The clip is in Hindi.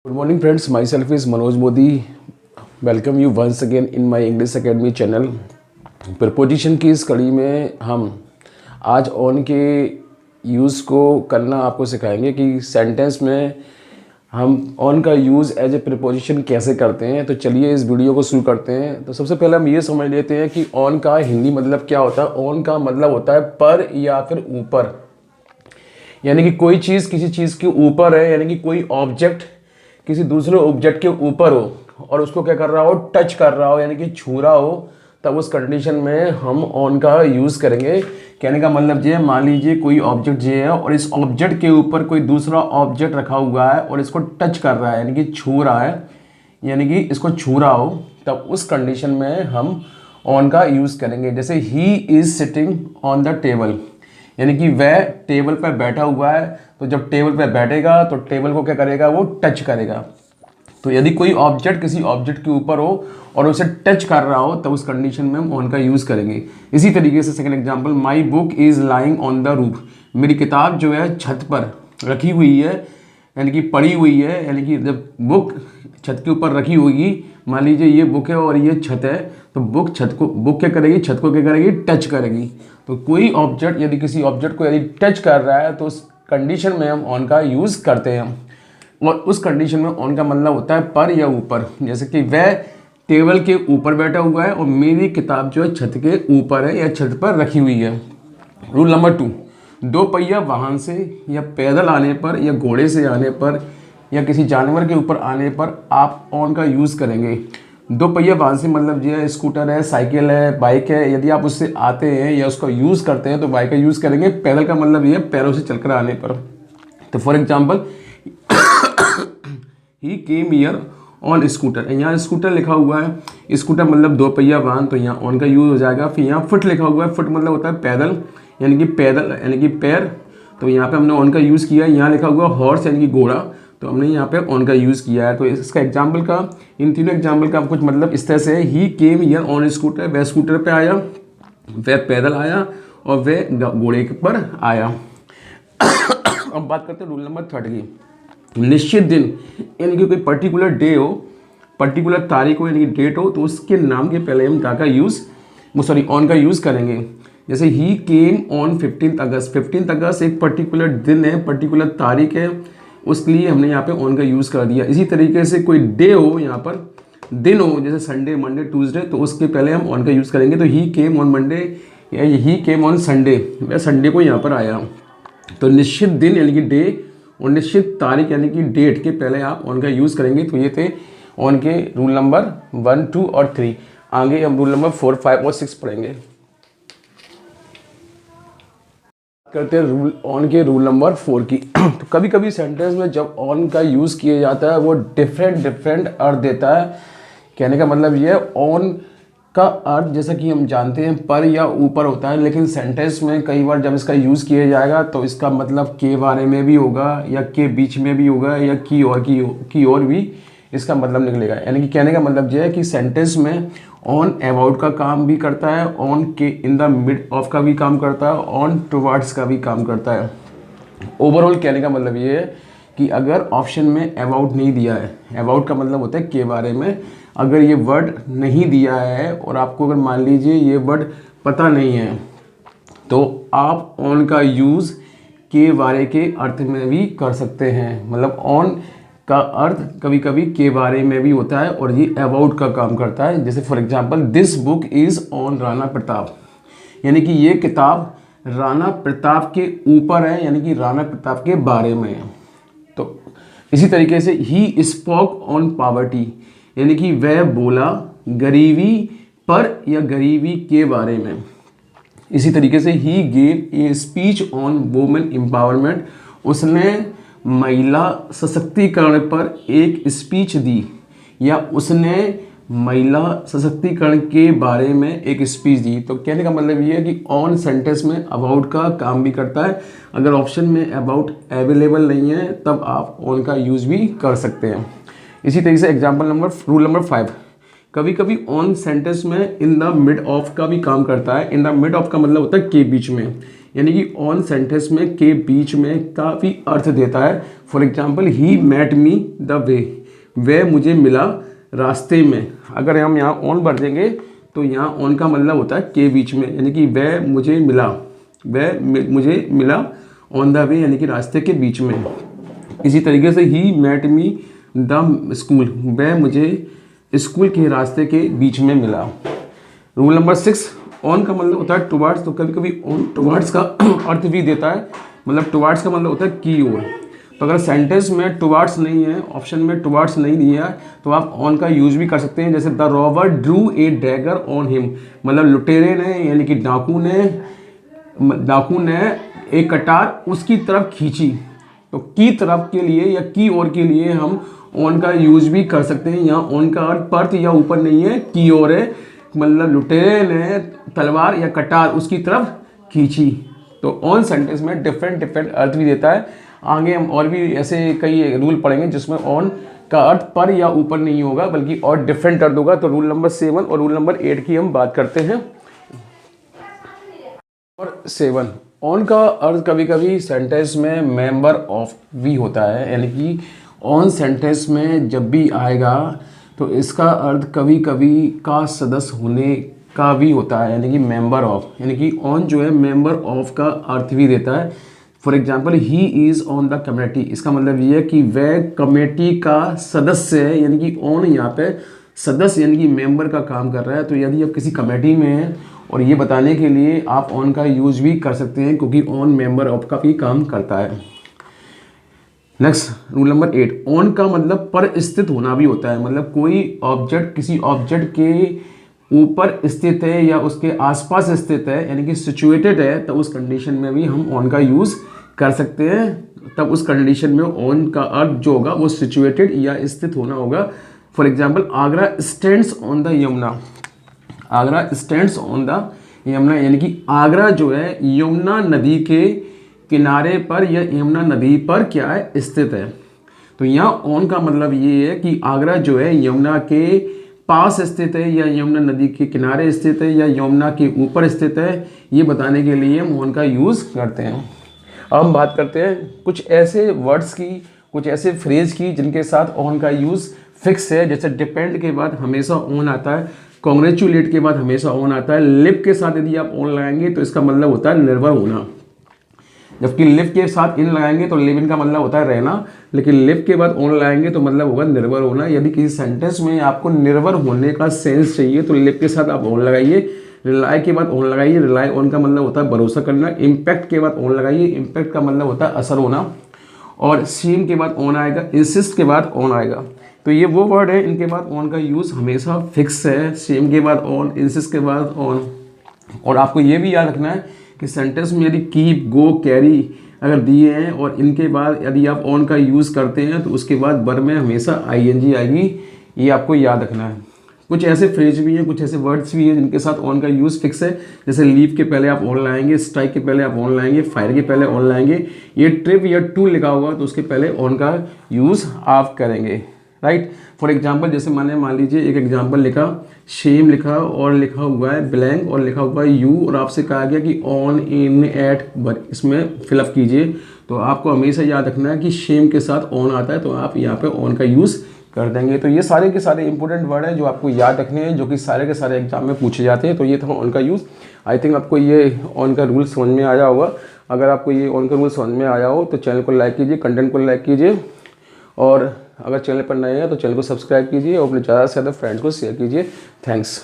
Good morning friends, myself is Manoj Modi. Welcome you once again in my English Academy channel. Preposition की इस कड़ी में हम आज ऑन के यूज़ को करना आपको सिखाएंगे कि सेंटेंस में हम ऑन का यूज़ एज ए प्रपोजिशन कैसे करते हैं। तो चलिए इस वीडियो को शुरू करते हैं। तो सबसे पहले हम ये समझ लेते हैं कि ऑन का हिंदी मतलब क्या होता है। ऑन का मतलब होता है पर या फिर ऊपर, यानी कि कोई चीज़ किसी चीज़ के ऊपर है, यानी कि कोई ऑब्जेक्ट किसी दूसरे ऑब्जेक्ट के ऊपर हो और उसको क्या कर रहा हो, टच कर रहा हो, यानी कि छू रहा हो, तब उस कंडीशन में हम ऑन का यूज़ करेंगे। कहने का मतलब ये, मान लीजिए कोई ऑब्जेक्ट ये है और इस ऑब्जेक्ट के ऊपर कोई दूसरा ऑब्जेक्ट रखा हुआ है और इसको टच कर रहा है, यानी कि छू रहा है, यानी कि इसको छू रहा हो, तब उस कंडीशन में हम ऑन का यूज़ करेंगे। जैसे he is sitting on the table, यानी कि वह टेबल पर बैठा हुआ है, तो जब टेबल पर बैठेगा तो टेबल को क्या करेगा, वो टच करेगा। तो यदि कोई ऑब्जेक्ट किसी ऑब्जेक्ट के ऊपर हो और उसे टच कर रहा हो, तब उस कंडीशन में हम ऑन का यूज़ करेंगे। इसी तरीके से second example, my book is lying on the roof, मेरी किताब जो है छत पर रखी हुई है, यानी कि पड़ी हुई है, यानी कि जब बुक छत के ऊपर रखी होगी, मान लीजिए ये बुक है और ये छत है, तो बुक क्या करेगी, छत को क्या करेगी, टच करेगी। तो कोई ऑब्जेक्ट यदि किसी ऑब्जेक्ट को यदि टच कर रहा है तो उस कंडीशन में हम ऑन का यूज़ करते हैं। और उस कंडीशन में ऑन का मतलब होता है पर या ऊपर। जैसे कि वह टेबल के ऊपर बैठा हुआ है और मेरी किताब जो है छत के ऊपर है या छत पर रखी हुई है। रूल नंबर 2, दो पहिया वाहन से या पैदल आने पर या घोड़े से आने पर या किसी जानवर के ऊपर आने पर आप ऑन का यूज़ करेंगे। दो पहिया वाहन से मतलब ये स्कूटर है, साइकिल है, बाइक है, यदि आप उससे आते हैं या उसका यूज़ करते हैं तो बाइक का यूज़ करेंगे। पैदल का मतलब ये पैरों से चलकर आने पर। तो for example, he came here on scooter, यहाँ स्कूटर लिखा हुआ है, स्कूटर मतलब दो पहिया वाहन, तो यहाँ ऑन का यूज़ हो जाएगा। फिर यहाँ फुट लिखा हुआ है, फुट मतलब होता है पैदल, यानी कि पैदल यानी कि पैर, तो यहाँ पे हमने ऑन का यूज़ किया है। यहाँ लिखा हुआ हॉर्स यानी कि घोड़ा, तो हमने यहाँ पे ऑन का यूज़ किया है। तो इसका एग्जाम्पल का, इन तीनों एग्जाम्पल का कुछ मतलब इस तरह से है। ही केम हियर ऑन स्कूटर, वह स्कूटर पे आया, वह पैदल आया और वह घोड़े पर आया। अब बात करते हैं रूल नंबर 3 की। निश्चित दिन, यानी कि कोई पर्टिकुलर डे हो, पर्टिकुलर तारीख हो, यानी कि डेट हो, तो उसके नाम के पहले हम ऑन का यूज़ करेंगे। जैसे ही केम ऑन 15 अगस्त, 15 अगस्त एक पर्टिकुलर दिन है, पर्टिकुलर तारीख है, उसके लिए हमने यहाँ पे ऑन का यूज़ कर दिया। इसी तरीके से कोई डे हो, यहाँ पर दिन हो, जैसे संडे, मंडे, ट्यूसडे, तो उसके पहले हम ऑन का यूज़ करेंगे। तो ही केम ऑन मंडे या ही केम ऑन संडे, वह संडे को यहाँ पर आया। तो निश्चित दिन यानी कि डे और निश्चित तारीख यानी कि डेट के पहले आप ऑन का यूज़ करेंगे। तो ये थे ऑन के रूल नंबर 1, 2 और 3। आगे हम रूल नंबर 4, 5 और 6 पढ़ेंगे। करते हैं रूल ऑन के रूल नंबर 4 की। तो कभी कभी सेंटेंस में जब ऑन का यूज़ किया जाता है वो डिफरेंट अर्थ देता है। कहने का मतलब ये है, ऑन का अर्थ जैसा कि हम जानते हैं पर या ऊपर होता है, लेकिन सेंटेंस में कई बार जब इसका यूज़ किया जाएगा तो इसका मतलब के बारे में भी होगा या के बीच में भी होगा या की और भी इसका मतलब निकलेगा। यानी कि कहने का मतलब यह है कि सेंटेंस में ऑन अबाउट का काम भी करता है, ऑन के इन द मिड ऑफ का भी काम करता है, ऑन टुवर्ड्स का भी काम करता है। ओवरऑल कहने का मतलब ये है कि अगर ऑप्शन में अबाउट नहीं दिया है, अबाउट का मतलब होता है के बारे में, अगर ये वर्ड नहीं दिया है और आपको अगर मान लीजिए ये वर्ड पता नहीं है, तो आप ऑन का यूज़ के बारे के अर्थ में भी कर सकते हैं। मतलब ऑन का अर्थ कभी कभी के बारे में भी होता है और ये अबाउट का काम करता है। जैसे for example, this book is on Rana Pratap, यानी कि ये किताब राणा प्रताप के ऊपर है, यानी कि राणा प्रताप के बारे में है। तो इसी तरीके से ही स्पोक ऑन पॉवर्टी, यानी कि वह बोला गरीबी पर या गरीबी के बारे में। इसी तरीके से he gave a speech on women empowerment, उसने महिला सशक्तिकरण पर एक स्पीच दी या उसने महिला सशक्तिकरण के बारे में एक स्पीच दी। तो कहने का मतलब ये है कि ऑन सेंटेंस में अबाउट का काम भी करता है। अगर ऑप्शन में अबाउट अवेलेबल नहीं है तब आप ऑन का यूज़ भी कर सकते हैं। इसी तरीके से रूल नंबर 5, कभी कभी ऑन सेंटेंस में इन द मिड ऑफ का भी काम करता है। इन द मिड ऑफ का मतलब होता है के बीच में, यानी कि ऑन सेंटेंस में के बीच में काफ़ी अर्थ देता है। For example he met me the way, वह मुझे मिला रास्ते में। अगर हम यहाँ ऑन भर देंगे तो यहाँ ऑन का मतलब होता है के बीच में, यानी कि वह मुझे मिला, वह मुझे मिला ऑन द वे यानी कि रास्ते के बीच में। इसी तरीके से he met me the school, वह मुझे स्कूल के रास्ते के बीच में मिला। रूल नंबर 6, ऑन का मतलब होता है टुवार्ड्स। तो कभी कभी ऑन टुवार्ड्स का अर्थ भी देता है, मतलब टुवार्ड्स का मतलब होता है की ओर। तो अगर सेंटेंस में टुवार्ड्स नहीं है, ऑप्शन में टुवार्ड्स नहीं दिया है, तो आप ऑन का यूज भी कर सकते हैं। जैसे the robber Drew A dagger on him, मतलब लुटेरे ने यानी कि डाकू ने एक कटार उसकी तरफ खींची। तो की तरफ के लिए या की ओर के लिए हम ऑन का यूज भी कर सकते हैं। यहाँ ऑन का अर्थ पर्थ या ऊपर नहीं है, की ओर है, मतलब लुटेरे ने तलवार या कटार उसकी तरफ खींची। तो ऑन सेंटेंस में डिफरेंट अर्थ भी देता है। आगे हम और भी ऐसे कई रूल पढ़ेंगे जिसमें ऑन का अर्थ पर या ऊपर नहीं होगा बल्कि और डिफरेंट अर्थ होगा। तो रूल नंबर 7 और रूल नंबर 8 की हम बात करते हैं। और 7, ऑन का अर्थ कभी कभी सेंटेंस में मेंबर ऑफ भी होता है, यानी कि ऑन सेंटेंस में जब भी आएगा तो इसका अर्थ कभी कभी का सदस्य होने का भी होता है, यानी कि मेंबर ऑफ, यानी कि ऑन जो है मेंबर ऑफ का अर्थ भी देता है। For example he is on the committee, इसका मतलब ये है कि वह कमेटी का सदस्य है, यानी कि ऑन यहाँ पे सदस्य यानी कि मेंबर का काम कर रहा है। तो यदि आप किसी कमेटी में हैं और ये बताने के लिए आप ऑन का यूज भी कर सकते हैं, क्योंकि ऑन मेंबर ऑफ का भी काम करता है। नेक्स्ट रूल नंबर 8, ऑन का मतलब पर स्थित होना भी होता है, मतलब कोई ऑब्जेक्ट किसी ऑब्जेक्ट के ऊपर स्थित है या उसके आसपास स्थित है, यानी कि सिचुएटेड है, तब उस कंडीशन में भी हम ऑन का यूज़ कर सकते हैं। तब उस कंडीशन में ऑन का अर्थ जो होगा वो सिचुएटेड या स्थित होना होगा। For example Agra stands on the Yamuna, Agra stands on the Yamuna, यानी कि आगरा जो है यमुना नदी के किनारे पर या यमुना नदी पर क्या है, स्थित है। तो यहाँ ऑन का मतलब ये है कि आगरा जो है यमुना के पास स्थित है या यमुना नदी के किनारे स्थित है या यमुना के ऊपर स्थित है, ये बताने के लिए हम ऑन का यूज़ करते हैं। अब हम बात करते हैं कुछ ऐसे वर्ड्स की, कुछ ऐसे फ्रेज की जिनके साथ ऑन का यूज़ फिक्स है। जैसे डिपेंड के बाद हमेशा ऑन आता है, कॉन्ग्रेचुलेट के बाद हमेशा ऑन आता है, लिव के साथ यदि आप ऑन लगाएंगे तो इसका मतलब होता है निर्भर होना, जबकि लिव के साथ इन लगाएंगे तो लिव इन का मतलब होता है रहना, लेकिन लिव के बाद ऑन लगाएंगे तो मतलब होगा निर्भर होना। यदि किसी सेंटेंस में आपको निर्भर होने का सेंस चाहिए तो लिव के साथ आप ऑन लगाइए, रिलाई के बाद ऑन लगाइए, रिलाई ऑन का मतलब होता है भरोसा करना, इम्पैक्ट के बाद ऑन लगाइए, इम्पैक्ट का मतलब होता है असर होना, और सीम के बाद ऑन आएगा, इंसिस्ट के बाद ऑन आएगा। तो ये वो वर्ड है, इनके बाद ऑन का यूज़ हमेशा फिक्स है, सेम के बाद ऑन, इंसिस्ट के बाद ऑन। और आपको ये भी याद रखना है कि सेंटेंस में यदि कीप, गो, कैरी अगर दिए हैं और इनके बाद यदि आप ऑन का यूज़ करते हैं तो उसके बाद वर्ब में हमेशा आईएनजी आएगी, ये आपको याद रखना है। कुछ ऐसे फ्रेज भी हैं, कुछ ऐसे वर्ड्स भी हैं जिनके साथ ऑन का यूज़ फिक्स है। जैसे लीव के पहले आप ऑन लाएंगे, स्ट्राइक के पहले आप ऑन लाएंगे, फायर के पहले ऑन लाएंगे, ये ट्रिप या टू लिखा होगा तो उसके पहले ऑन का यूज़ आप करेंगे, राइट। फॉर एग्जाम्पल जैसे मैंने मान लीजिए एक एग्जाम्पल लिखा, शेम लिखा और लिखा हुआ है ब्लैंक और लिखा हुआ है यू, और आपसे कहा गया कि ऑन, इन, एट, बट इसमें फिलअप कीजिए। तो आपको हमेशा याद रखना है कि शेम के साथ ऑन आता है तो आप यहाँ पे ऑन का यूज़ कर देंगे। तो ये सारे के सारे इंपॉर्टेंट वर्ड हैं जो आपको याद रखने हैं, जो कि सारे के सारे एग्जाम में पूछे जाते हैं। तो ये था ऑन का यूज़। आई थिंक आपको ये ऑन का रूल समझ में आया होगा। अगर आपको ये ऑन का रूल समझ में आया हो तो चैनल को लाइक कीजिए, कंटेंट को लाइक कीजिए, और अगर चैनल पर नए हैं तो चैनल को सब्सक्राइब कीजिए और अपने ज़्यादा से ज़्यादा फ्रेंड्स को शेयर कीजिए। थैंक्स।